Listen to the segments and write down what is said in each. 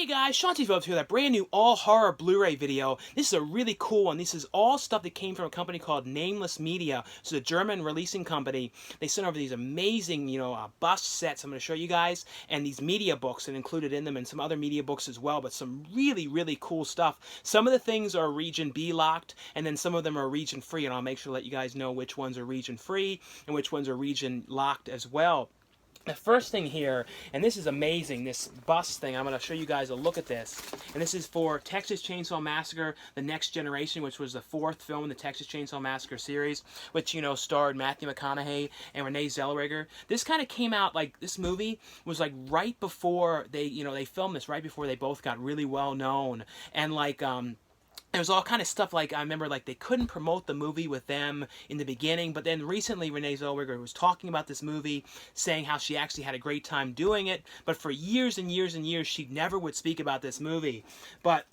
Hey guys, Sean here with that brand new all horror Blu-ray video. This is a really cool one. This is all stuff that came from a company called Nameless Media. It's a German releasing company. They sent over these amazing, bust sets I'm going to show you guys, and these Mediabooks that included in them, and some other Mediabooks as well, but some really, really cool stuff. Some of the things are region B locked, and then some of them are region free, and I'll make sure to let you guys know which ones are region free and which ones are region locked as well. The first thing here, and this is amazing, this bus thing, I'm going to show you guys a look at this. And this is for Texas Chainsaw Massacre, The Next Generation, which was the fourth film in the Texas Chainsaw Massacre series, which, starred Matthew McConaughey and Renee Zellweger. This kind of came out, this movie was, right before they filmed this, right before they both got really well known. And, there was all kind of stuff, I remember, they couldn't promote the movie with them in the beginning, but then recently Renee Zellweger was talking about this movie, saying how she actually had a great time doing it, but for years and years and years, she never would speak about this movie. But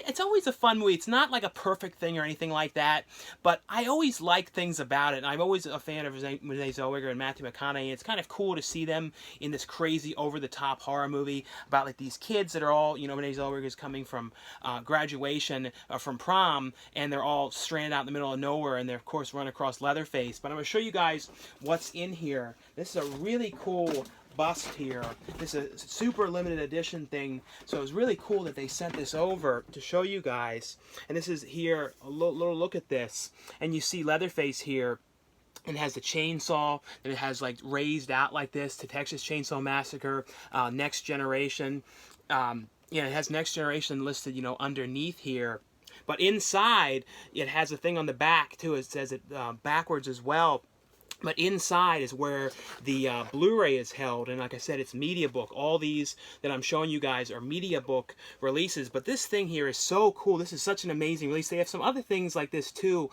it's always a fun movie. It's not like a perfect thing or anything like that, but I always like things about it, and I'm always a fan of Renee Zellweger and Matthew McConaughey. It's kind of cool to see them in this crazy, over-the-top horror movie about, these kids that are all, Renee Zellweger is coming from graduation, from prom, and they're all stranded out in the middle of nowhere, and they're of course run across Leatherface. But I'm going to show you guys what's in here. This is a really cool bust here. This is a super limited edition thing, so it was really cool that they sent this over to show you guys. And this is here, a little look at this, and you see Leatherface here. And it has the chainsaw that it has raised out like this to Texas Chainsaw Massacre, Next Generation. It has Next Generation listed, underneath here. But inside, it has a thing on the back, too. It says it backwards as well. But inside is where the Blu-ray is held, and like I said, it's Mediabook. All these that I'm showing you guys are Mediabook releases, but this thing here is so cool. This is such an amazing release. They have some other things like this too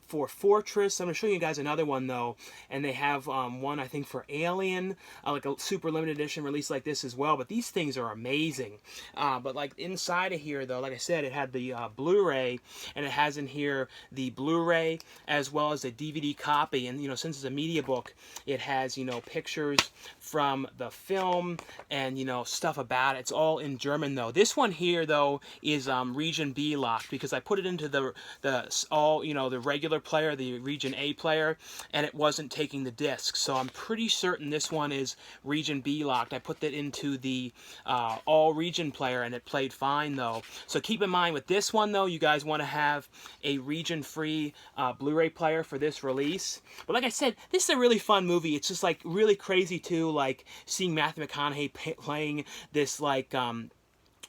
for Fortress. I'm going to show you guys another one though, and they have one I think for Alien, like a super limited edition release like this as well. But these things are amazing. But inside of here though, like I said, it had the Blu-ray, and it has in here the Blu-ray as well as a DVD copy, and since it's a Mediabook, it has, pictures from the film and, stuff about it. It's all in German, though. This one here, though, is Region B locked because I put it into the regular player, the Region A player, and it wasn't taking the disc. So I'm pretty certain this one is Region B locked. I put that into the all region player, and it played fine, though. So keep in mind with this one, though, you guys want to have a region-free Blu-ray player for this release. But like I said, this is a really fun movie. It's just really crazy too, seeing Matthew McConaughey playing this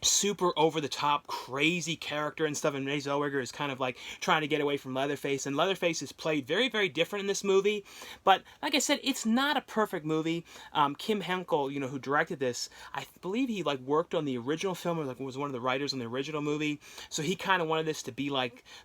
super over-the-top crazy character and stuff, and Renee Zellweger is kind of trying to get away from Leatherface, and Leatherface is played very, very different in this movie. But like I said, it's not a perfect movie. Kim Henkel, who directed this, I believe he worked on the original film, or was one of the writers on the original movie, so he kind of wanted this to be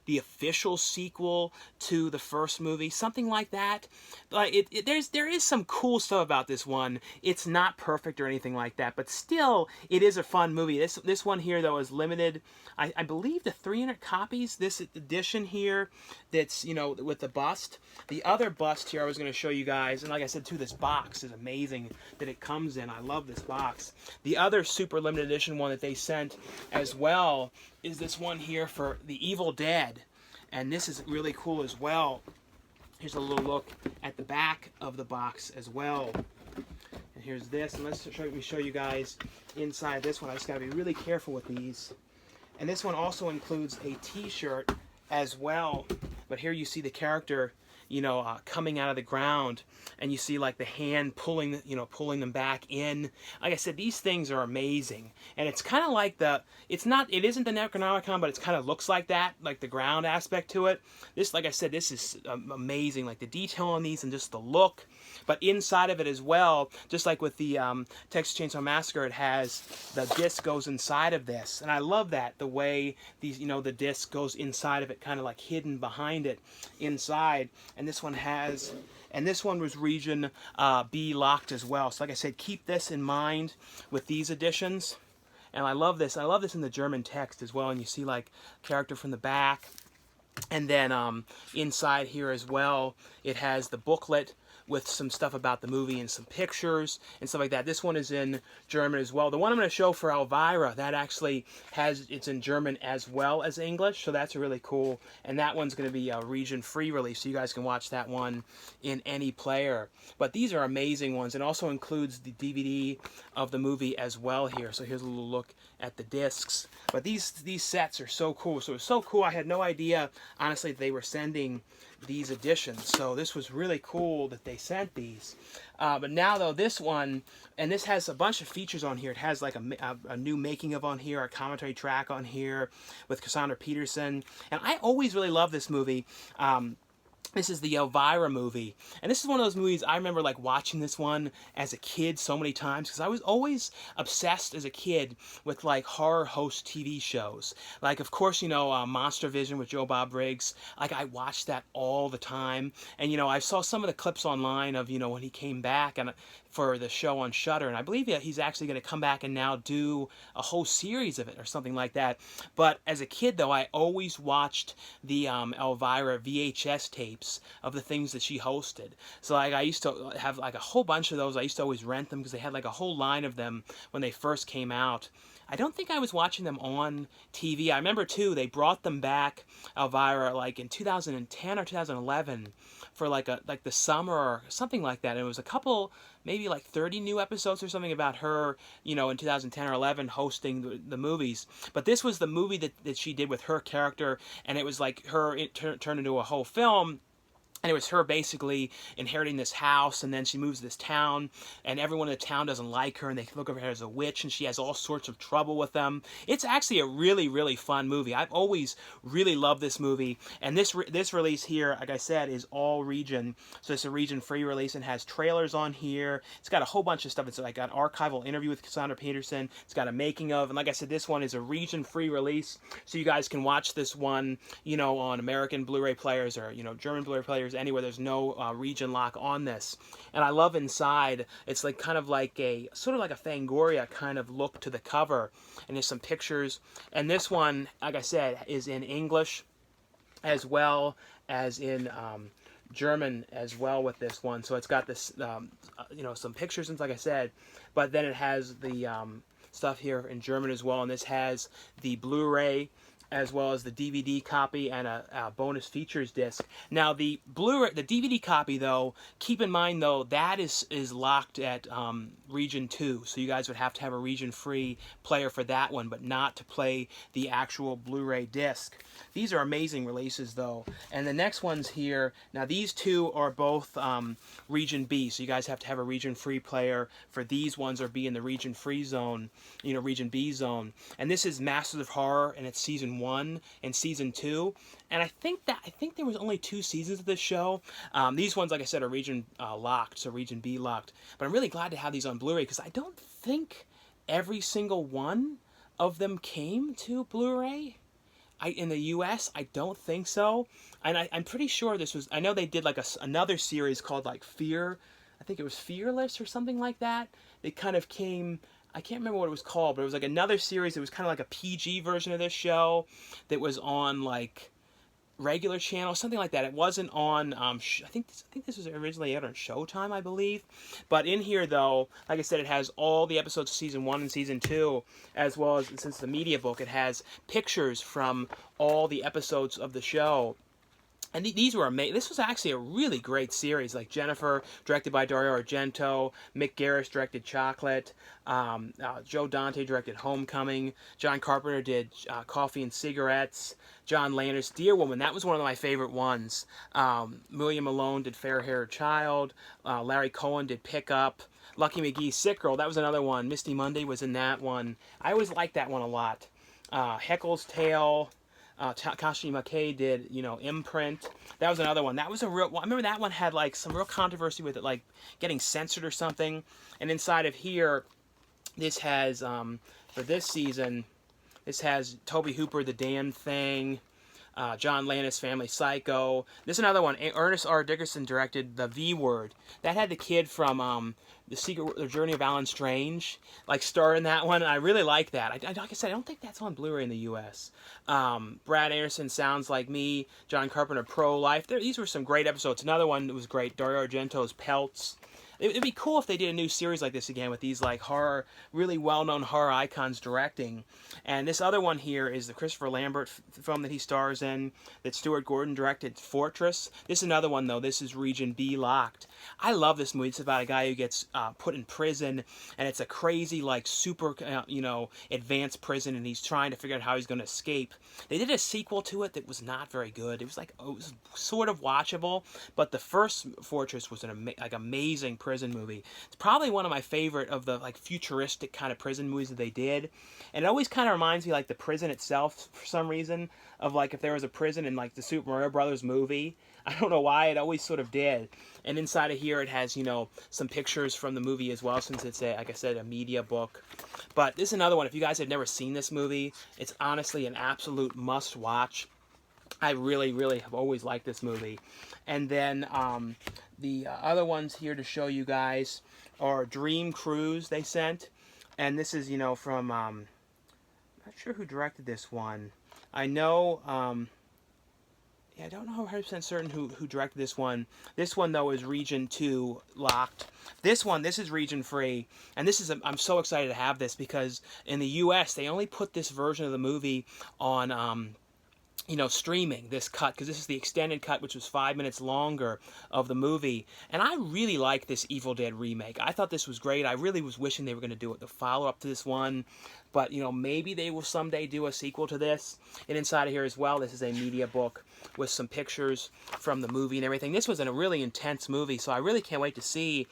the official sequel to the first movie, something like that. There is some cool stuff about this one. It's not perfect or anything like that, but still, it is a fun movie. This one here, though, is limited, I believe, to 300 copies. This edition here that's, with the bust. The other bust here I was going to show you guys, and like I said, too, this box is amazing that it comes in. I love this box. The other super limited edition one that they sent as well is this one here for The Evil Dead, and this is really cool as well. Here's a little look at the back of the box as well. And here's this, and let me show you guys inside this one. I just got to be really careful with these. And this one also includes a t-shirt as well. But here you see the character, coming out of the ground, and you see the hand pulling, pulling them back in. Like I said, these things are amazing, and it's kind of it isn't the Necronomicon, but it kind of looks like that, the ground aspect to it. This, like I said, this is amazing, the detail on these and just the look. But inside of it as well, just like with the Texas Chainsaw Massacre, it has the disc goes inside of this, and I love that, the way these, the disc goes inside of it, kind of hidden behind it inside. And this one has, and this one was Region B locked as well. So like I said, keep this in mind with these editions. And I love this. I love this in the German text as well. And you see character from the back. And then inside here as well, it has the booklet with some stuff about the movie and some pictures and stuff like that. This one is in German as well. The one I'm going to show for Elvira, that actually it's in German as well as English, so that's really cool. And that one's going to be a region-free release, so you guys can watch that one in any player. But these are amazing ones. It also includes the DVD of the movie as well here. So here's a little look at the discs. But these sets are so cool. So it's so cool. I had no idea, honestly, they were sending these editions. So this was really cool that they sent these. But now, though, this one, and this has a bunch of features on here. It has like a new making of on here, a commentary track on here with Cassandra Peterson. And I always really loved this movie. This is the Elvira movie, and this is one of those movies I remember like watching this one as a kid so many times, because I was always obsessed as a kid with like horror host TV shows. Like, of course, you know, Monster Vision with Joe Bob Briggs. Like, I watched that all the time, and you know, I saw some of the clips online of, you know, when he came back and for the show on Shudder, and I believe he's actually going to come back and now do a whole series of it or something like that. But as a kid, though, I always watched the Elvira VHS tapes of the things that she hosted. So like, I used to have like a whole bunch of those. I used to always rent them because they had like a whole line of them when they first came out. I don't think I was watching them on TV. I remember, too, they brought them back, Elvira, like in 2010 or 2011 for like the summer or something like that. And it was a couple, maybe like 30 new episodes or something about her, you know, in 2010 or 11 hosting the movies. But this was the movie that she did with her character, and it was like it turned into a whole film. And it was her basically inheriting this house, and then she moves to this town, and everyone in the town doesn't like her, and they look at her as a witch, and she has all sorts of trouble with them. It's actually a really, really fun movie. I've always really loved this movie, and this release here, like I said, is all region. So it's a region-free release, and has trailers on here. It's got a whole bunch of stuff. It's like an archival interview with Cassandra Peterson. It's got a making of, and like I said, this one is a region-free release, so you guys can watch this one, you know, on American Blu-ray players or, you know, German Blu-ray players, anywhere. There's no region lock on this. And I love inside, it's like kind of like a sort of like a Fangoria kind of look to the cover, and there's some pictures. And this one, like I said, is in English as well as in German as well with this one. So it's got this you know, some pictures, and like I said, but then it has the stuff here in German as well, and this has the Blu-ray as well as the DVD copy and a bonus features disc. Now the Blu-ray, the DVD copy, though, keep in mind though, that is locked at region 2, so you guys would have to have a region-free player for that one, but not to play the actual Blu-ray disc. These are amazing releases though, and the next ones here, now these two are both region B, so you guys have to have a region-free player for these ones, or be in the region-free zone, you know, region B zone. And this is Masters of Horror, and it's season 1 and season 2, and I think there was only 2 seasons of this show. These ones, like I said, are region locked, so region B locked. But I'm really glad to have these on Blu-ray, because I don't think every single one of them came to Blu-ray. In the U.S., I don't think so. And I'm pretty sure this was, I know they did like another series called like Fear, I think it was Fearless or something like that. It kind of came, I can't remember what it was called, but it was like another series. It was kind of like a PG version of this show that was on like regular channel, something like that. It wasn't on, I think this was originally aired on Showtime, I believe. But in here, though, like I said, it has all the episodes of season 1 and season 2, as well as, since the Mediabook, it has pictures from all the episodes of the show. And these were amazing. This was actually a really great series. Like Jennifer, directed by Dario Argento. Mick Garris directed Chocolate. Joe Dante directed Homecoming. John Carpenter did Coffee and Cigarettes. John Landis, Dear Woman. That was one of my favorite ones. William Malone did Fair Haired Child. Larry Cohen did Pickup. Lucky McGee, Sick Girl. That was another one. Misty Monday was in that one. I always liked that one a lot. Heckle's Tale. Takashi Miike did, you know, Imprint. That was another one. That was a real, I remember that one had like some real controversy with it, like getting censored or something. And inside of here, this has, for this season, this has Toby Hooper, The Damn Thing. John Landis' Family Psycho. This is another one. Ernest R. Dickerson directed The V Word. That had the kid from The Journey of Alan Strange, like, star in that one. I really like that. Like I said, I don't think that's on Blu-ray in the U.S. Brad Anderson, Sounds Like Me. John Carpenter, Pro-Life. These were some great episodes. Another one that was great, Dario Argento's Pelts. It'd be cool if they did a new series like this again with these, like, horror, really well-known horror icons directing. And this other one here is the Christopher Lambert film that he stars in, that Stuart Gordon directed, Fortress. This is another one, though. This is Region B, Locked. I love this movie. It's about a guy who gets put in prison, and it's a crazy, like, super, advanced prison, and he's trying to figure out how he's going to escape. They did a sequel to it that was not very good. It was like, it was sort of watchable, but the first Fortress was an amazing prison movie. It's probably one of my favorite of the, like, futuristic kind of prison movies that they did. And it always kind of reminds me, like, the prison itself, for some reason, of, like, if there was a prison in, like, the Super Mario Brothers movie. I don't know why, it always sort of did. And inside of here it has, some pictures from the movie as well, since it's, like I said, a media book. But this is another one. If you guys have never seen this movie, it's honestly an absolute must-watch. I really, really have always liked this movie. And then the other ones here to show you guys are Dream Cruise they sent. And this is, from, I'm not sure who directed this one. I know, I don't know 100% certain who directed this one. This one, though, is Region 2, Locked. This is Region Free. And this is, I'm so excited to have this because in the U.S., they only put this version of the movie on, streaming, this cut, because this is the extended cut, which was 5 minutes longer of the movie. And I really like this Evil Dead remake. I thought this was great. I really was wishing they were going to do the follow-up to this one. But, maybe they will someday do a sequel to this. And inside of here as well, this is a media book with some pictures from the movie and everything. This was a really intense movie, so I really can't wait to see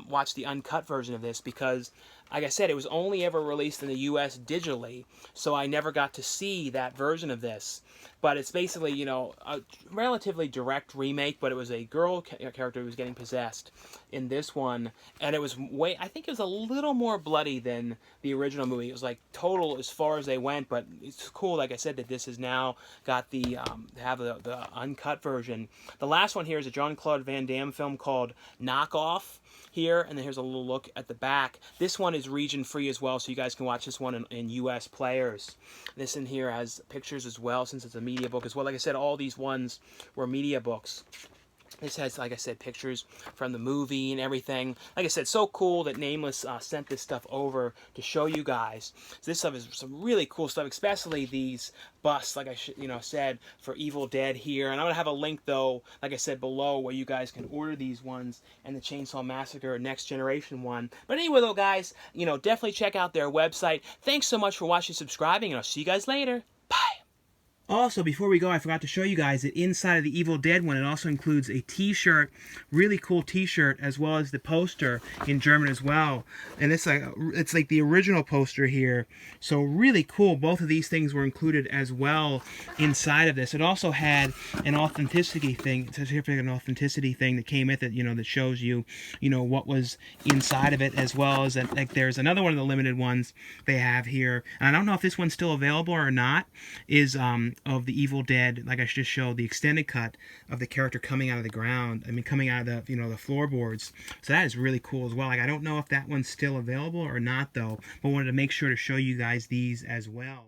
watch the uncut version of this because, like I said, it was only ever released in the U.S. digitally, so I never got to see that version of this. But it's basically, a relatively direct remake, but it was a girl character who was getting possessed in this one, and it was I think it was a little more bloody than the original movie. It was like total as far as they went, but it's cool, like I said, that this has now got the uncut version. The last one here is a Jean-Claude Van Damme film called Knockoff here, and then here's a little look at the back. This one is region free as well, so you guys can watch this one in US players. This in here has pictures as well, since it's a media book as well. Like I said, all these ones were media books. This has, like I said, pictures from the movie and everything. Like I said, so cool that Nameless sent this stuff over to show you guys. So this stuff is some really cool stuff, especially these busts, like I said, for Evil Dead here. And I'm going to have a link, though, like I said, below where you guys can order these ones and the Chainsaw Massacre Next Generation one. But anyway, though, guys, definitely check out their website. Thanks so much for watching, subscribing, and I'll see you guys later. Bye. Also, before we go, I forgot to show you guys that inside of the Evil Dead one, it also includes a t-shirt, really cool t-shirt, as well as the poster in German as well. And it's like the original poster here. So really cool. Both of these things were included as well inside of this. It also had an authenticity thing, a certificate of authenticity thing that came with it, that shows you, what was inside of it, as well as, like, there's another one of the limited ones they have here. And I don't know if this one's still available or not, is, of the Evil Dead, like I just showed, the extended cut of the character coming out of the ground. Coming out of the, the floorboards. So that is really cool as well. Like, I don't know if that one's still available or not, though, but wanted to make sure to show you guys these as well.